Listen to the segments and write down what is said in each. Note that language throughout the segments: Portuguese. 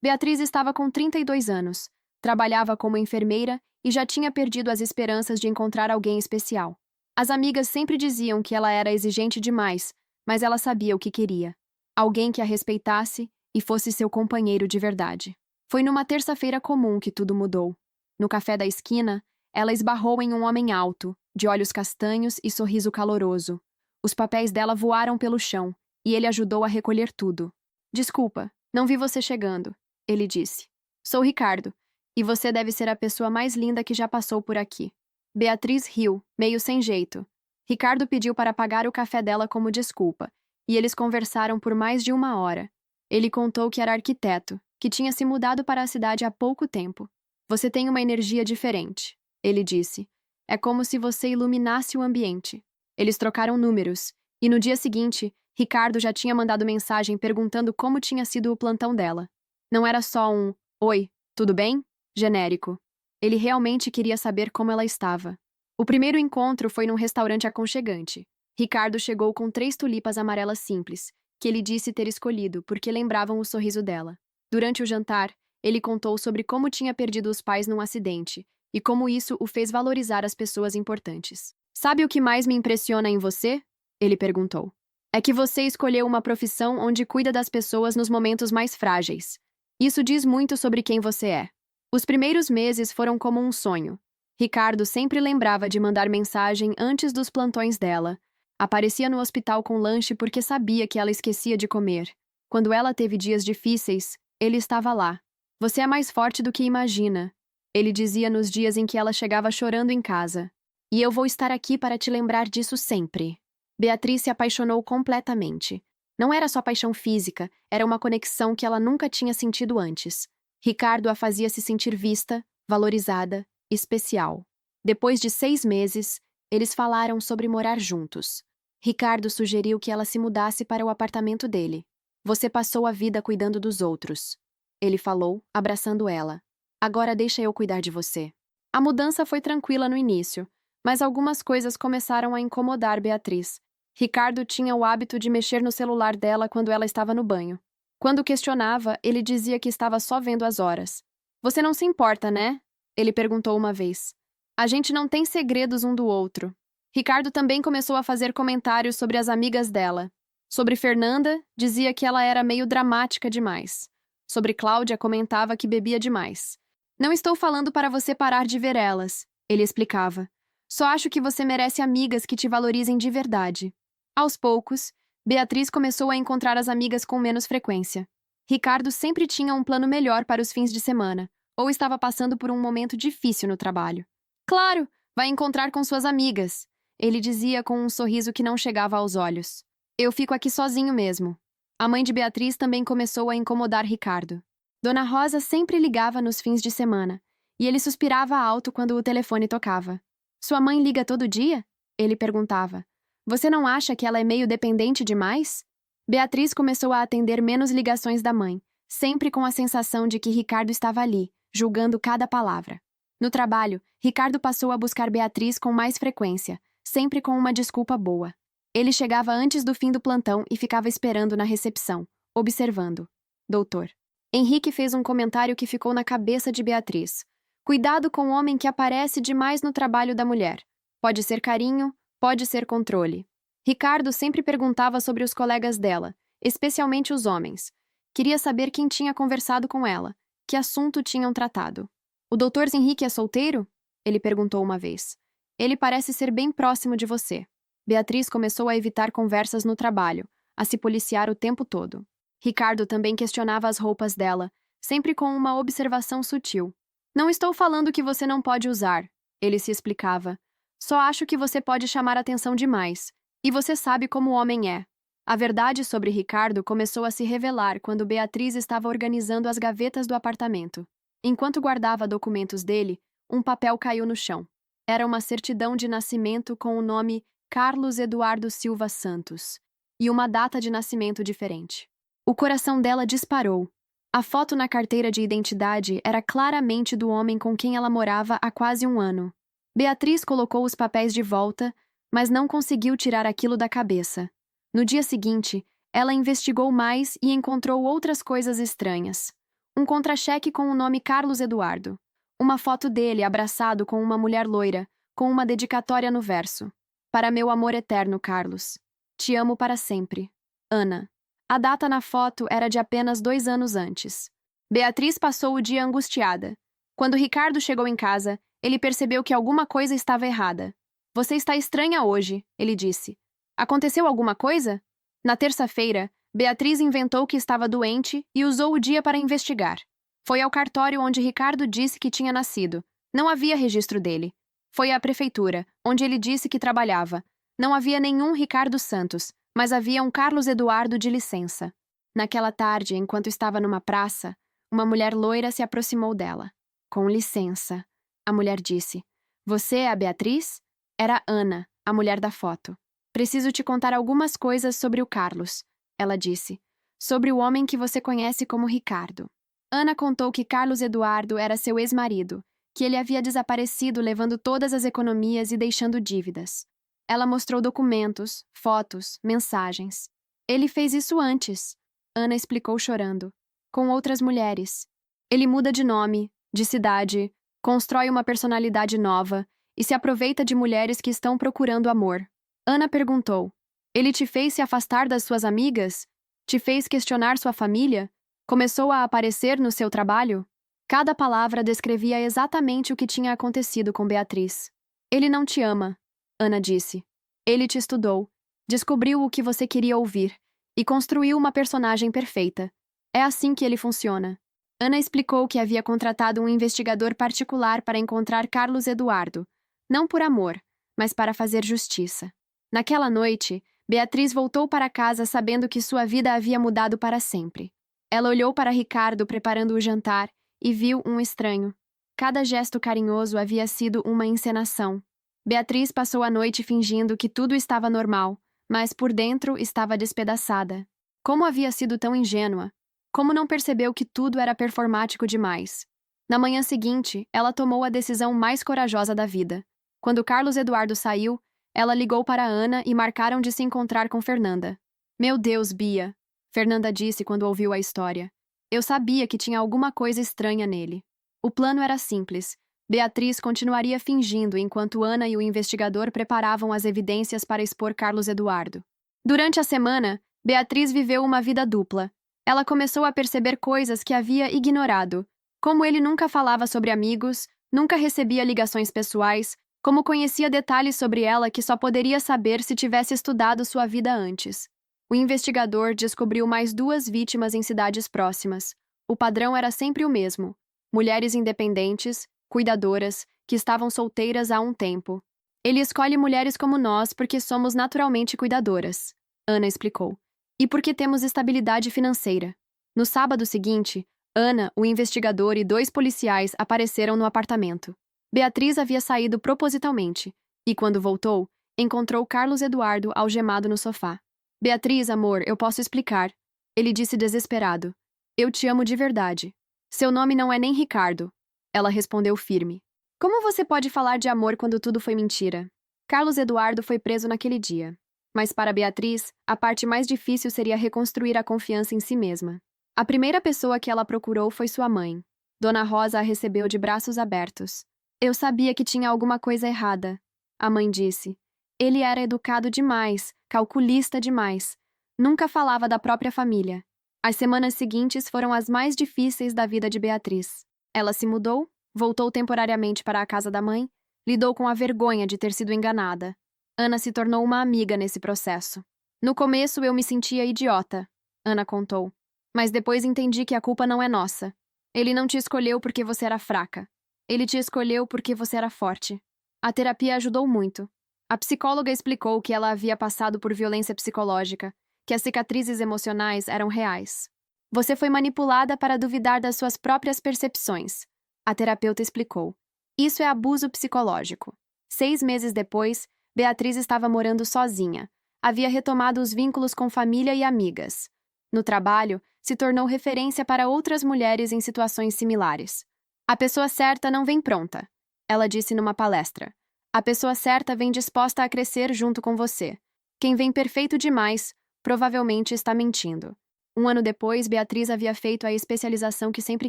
Beatriz estava com 32 anos, trabalhava como enfermeira e já tinha perdido as esperanças de encontrar alguém especial. As amigas sempre diziam que ela era exigente demais, mas ela sabia o que queria. Alguém que a respeitasse e fosse seu companheiro de verdade. Foi numa terça-feira comum que tudo mudou. No café da esquina, ela esbarrou em um homem alto, de olhos castanhos e sorriso caloroso. Os papéis dela voaram pelo chão, e ele ajudou a recolher tudo. Desculpa, não vi você chegando, ele disse. Sou Ricardo, e você deve ser a pessoa mais linda que já passou por aqui. Beatriz riu, meio sem jeito. Ricardo pediu para pagar o café dela como desculpa, e eles conversaram por mais de 1 hora. Ele contou que era arquiteto, que tinha se mudado para a cidade há pouco tempo. Você tem uma energia diferente, ele disse. É como se você iluminasse o ambiente. Eles trocaram números, e no dia seguinte, Ricardo já tinha mandado mensagem perguntando como tinha sido o plantão dela. Não era só um "Oi, tudo bem?" genérico. Ele realmente queria saber como ela estava. O primeiro encontro foi num restaurante aconchegante. Ricardo chegou com 3 tulipas amarelas simples, que ele disse ter escolhido porque lembravam o sorriso dela. Durante o jantar, ele contou sobre como tinha perdido os pais num acidente e como isso o fez valorizar as pessoas importantes. Sabe o que mais me impressiona em você? Ele perguntou. É que você escolheu uma profissão onde cuida das pessoas nos momentos mais frágeis. Isso diz muito sobre quem você é. Os primeiros meses foram como um sonho. Ricardo sempre lembrava de mandar mensagem antes dos plantões dela. Aparecia no hospital com lanche porque sabia que ela esquecia de comer. Quando ela teve dias difíceis, ele estava lá. Você é mais forte do que imagina, ele dizia nos dias em que ela chegava chorando em casa. E eu vou estar aqui para te lembrar disso sempre. Beatriz se apaixonou completamente. Não era só paixão física, era uma conexão que ela nunca tinha sentido antes. Ricardo a fazia se sentir vista, valorizada, especial. Depois de 6 meses, eles falaram sobre morar juntos. Ricardo sugeriu que ela se mudasse para o apartamento dele. Você passou a vida cuidando dos outros. Ele falou, abraçando ela. Agora deixa eu cuidar de você. A mudança foi tranquila no início, mas algumas coisas começaram a incomodar Beatriz. Ricardo tinha o hábito de mexer no celular dela quando ela estava no banho. Quando questionava, ele dizia que estava só vendo as horas. Você não se importa, né? Ele perguntou uma vez. A gente não tem segredos um do outro. Ricardo também começou a fazer comentários sobre as amigas dela. Sobre Fernanda, dizia que ela era meio dramática demais. Sobre Cláudia, comentava que bebia demais. Não estou falando para você parar de ver elas, ele explicava. Só acho que você merece amigas que te valorizem de verdade. Aos poucos, Beatriz começou a encontrar as amigas com menos frequência. Ricardo sempre tinha um plano melhor para os fins de semana, ou estava passando por um momento difícil no trabalho. Claro, vai encontrar com suas amigas, ele dizia com um sorriso que não chegava aos olhos. Eu fico aqui sozinho mesmo. A mãe de Beatriz também começou a incomodar Ricardo. Dona Rosa sempre ligava nos fins de semana, e ele suspirava alto quando o telefone tocava. Sua mãe liga todo dia? Ele perguntava. Você não acha que ela é meio dependente demais? Beatriz começou a atender menos ligações da mãe, sempre com a sensação de que Ricardo estava ali, julgando cada palavra. No trabalho, Ricardo passou a buscar Beatriz com mais frequência, sempre com uma desculpa boa. Ele chegava antes do fim do plantão e ficava esperando na recepção, observando. Doutor. Henrique fez um comentário que ficou na cabeça de Beatriz. Cuidado com o homem que aparece demais no trabalho da mulher. Pode ser carinho, pode ser controle. Ricardo sempre perguntava sobre os colegas dela, especialmente os homens. Queria saber quem tinha conversado com ela, que assunto tinham tratado. O doutor Henrique é solteiro? Ele perguntou uma vez. Ele parece ser bem próximo de você. Beatriz começou a evitar conversas no trabalho, a se policiar o tempo todo. Ricardo também questionava as roupas dela, sempre com uma observação sutil. Não estou falando que você não pode usar, ele se explicava. Só acho que você pode chamar atenção demais. E você sabe como o homem é. A verdade sobre Ricardo começou a se revelar quando Beatriz estava organizando as gavetas do apartamento. Enquanto guardava documentos dele, um papel caiu no chão. Era uma certidão de nascimento com o nome Carlos Eduardo Silva Santos e uma data de nascimento diferente. O coração dela disparou. A foto na carteira de identidade era claramente do homem com quem ela morava há quase 1 ano. Beatriz colocou os papéis de volta, mas não conseguiu tirar aquilo da cabeça. No dia seguinte, ela investigou mais e encontrou outras coisas estranhas. Um contra-cheque com o nome Carlos Eduardo. Uma foto dele abraçado com uma mulher loira, com uma dedicatória no verso. Para meu amor eterno, Carlos. Te amo para sempre. Ana. A data na foto era de apenas 2 anos antes. Beatriz passou o dia angustiada. Quando Ricardo chegou em casa, ele percebeu que alguma coisa estava errada. Você está estranha hoje, ele disse. Aconteceu alguma coisa? Na terça-feira, Beatriz inventou que estava doente e usou o dia para investigar. Foi ao cartório onde Ricardo disse que tinha nascido. Não havia registro dele. Foi à prefeitura, onde ele disse que trabalhava. Não havia nenhum Ricardo Santos, mas havia um Carlos Eduardo de licença. Naquela tarde, enquanto estava numa praça, uma mulher loira se aproximou dela. Com licença, a mulher disse. Você é a Beatriz? Era Ana, a mulher da foto. Preciso te contar algumas coisas sobre o Carlos, ela disse. Sobre o homem que você conhece como Ricardo. Ana contou que Carlos Eduardo era seu ex-marido, que ele havia desaparecido levando todas as economias e deixando dívidas. Ela mostrou documentos, fotos, mensagens. Ele fez isso antes, Ana explicou chorando, com outras mulheres. Ele muda de nome, de cidade, constrói uma personalidade nova e se aproveita de mulheres que estão procurando amor. Ana perguntou: ele te fez se afastar das suas amigas? Te fez questionar sua família? Começou a aparecer no seu trabalho? Cada palavra descrevia exatamente o que tinha acontecido com Beatriz. Ele não te ama, Ana disse. Ele te estudou, descobriu o que você queria ouvir e construiu uma personagem perfeita. É assim que ele funciona. Ana explicou que havia contratado um investigador particular para encontrar Carlos Eduardo, não por amor, mas para fazer justiça. Naquela noite, Beatriz voltou para casa sabendo que sua vida havia mudado para sempre. Ela olhou para Ricardo preparando o jantar e viu um estranho. Cada gesto carinhoso havia sido uma encenação. Beatriz passou a noite fingindo que tudo estava normal, mas por dentro estava despedaçada. Como havia sido tão ingênua? Como não percebeu que tudo era performático demais? Na manhã seguinte, ela tomou a decisão mais corajosa da vida. Quando Carlos Eduardo saiu, ela ligou para Ana e marcaram de se encontrar com Fernanda. Meu Deus, Bia, Fernanda disse quando ouviu a história. Eu sabia que tinha alguma coisa estranha nele. O plano era simples. Beatriz continuaria fingindo enquanto Ana e o investigador preparavam as evidências para expor Carlos Eduardo. Durante a semana, Beatriz viveu uma vida dupla. Ela começou a perceber coisas que havia ignorado, como ele nunca falava sobre amigos, nunca recebia ligações pessoais, como conhecia detalhes sobre ela que só poderia saber se tivesse estudado sua vida antes. O investigador descobriu mais 2 vítimas em cidades próximas. O padrão era sempre o mesmo: mulheres independentes, cuidadoras, que estavam solteiras há um tempo. Ele escolhe mulheres como nós porque somos naturalmente cuidadoras, Ana explicou. E porque temos estabilidade financeira. No sábado seguinte, Ana, o investigador e 2 policiais apareceram no apartamento. Beatriz havia saído propositalmente, e quando voltou, encontrou Carlos Eduardo algemado no sofá. Beatriz, amor, eu posso explicar. Ele disse desesperado. Eu te amo de verdade. Seu nome não é nem Ricardo. Ela respondeu firme. Como você pode falar de amor quando tudo foi mentira? Carlos Eduardo foi preso naquele dia. Mas para Beatriz, a parte mais difícil seria reconstruir a confiança em si mesma. A primeira pessoa que ela procurou foi sua mãe. Dona Rosa a recebeu de braços abertos. Eu sabia que tinha alguma coisa errada, a mãe disse. Ele era educado demais, calculista demais. Nunca falava da própria família. As semanas seguintes foram as mais difíceis da vida de Beatriz. Ela se mudou, voltou temporariamente para a casa da mãe, lidou com a vergonha de ter sido enganada. Ana se tornou uma amiga nesse processo. No começo eu me sentia idiota, Ana contou. Mas depois entendi que a culpa não é nossa. Ele não te escolheu porque você era fraca. Ele te escolheu porque você era forte. A terapia ajudou muito. A psicóloga explicou que ela havia passado por violência psicológica, que as cicatrizes emocionais eram reais. Você foi manipulada para duvidar das suas próprias percepções, a terapeuta explicou. Isso é abuso psicológico. 6 meses depois, Beatriz estava morando sozinha. Havia retomado os vínculos com família e amigas. No trabalho, se tornou referência para outras mulheres em situações similares. A pessoa certa não vem pronta, ela disse numa palestra. A pessoa certa vem disposta a crescer junto com você. Quem vem perfeito demais, provavelmente está mentindo. Um ano depois, Beatriz havia feito a especialização que sempre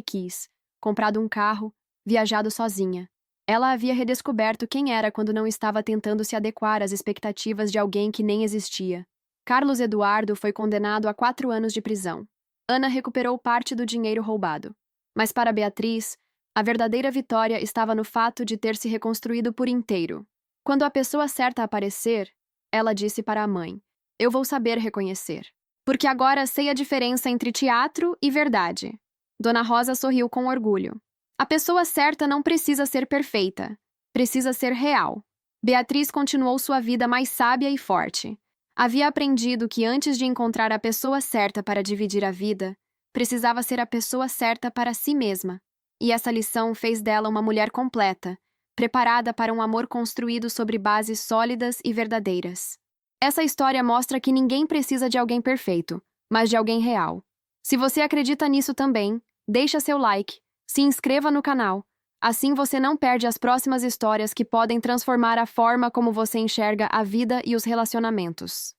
quis, comprado um carro, viajado sozinha. Ela havia redescoberto quem era quando não estava tentando se adequar às expectativas de alguém que nem existia. Carlos Eduardo foi condenado a 4 anos de prisão. Ana recuperou parte do dinheiro roubado. Mas para Beatriz, a verdadeira vitória estava no fato de ter se reconstruído por inteiro. Quando a pessoa certa aparecer, ela disse para a mãe: "Eu vou saber reconhecer. Porque agora sei a diferença entre teatro e verdade." Dona Rosa sorriu com orgulho. A pessoa certa não precisa ser perfeita. Precisa ser real. Beatriz continuou sua vida mais sábia e forte. Havia aprendido que antes de encontrar a pessoa certa para dividir a vida, precisava ser a pessoa certa para si mesma. E essa lição fez dela uma mulher completa, preparada para um amor construído sobre bases sólidas e verdadeiras. Essa história mostra que ninguém precisa de alguém perfeito, mas de alguém real. Se você acredita nisso também, deixa seu like, se inscreva no canal. Assim você não perde as próximas histórias que podem transformar a forma como você enxerga a vida e os relacionamentos.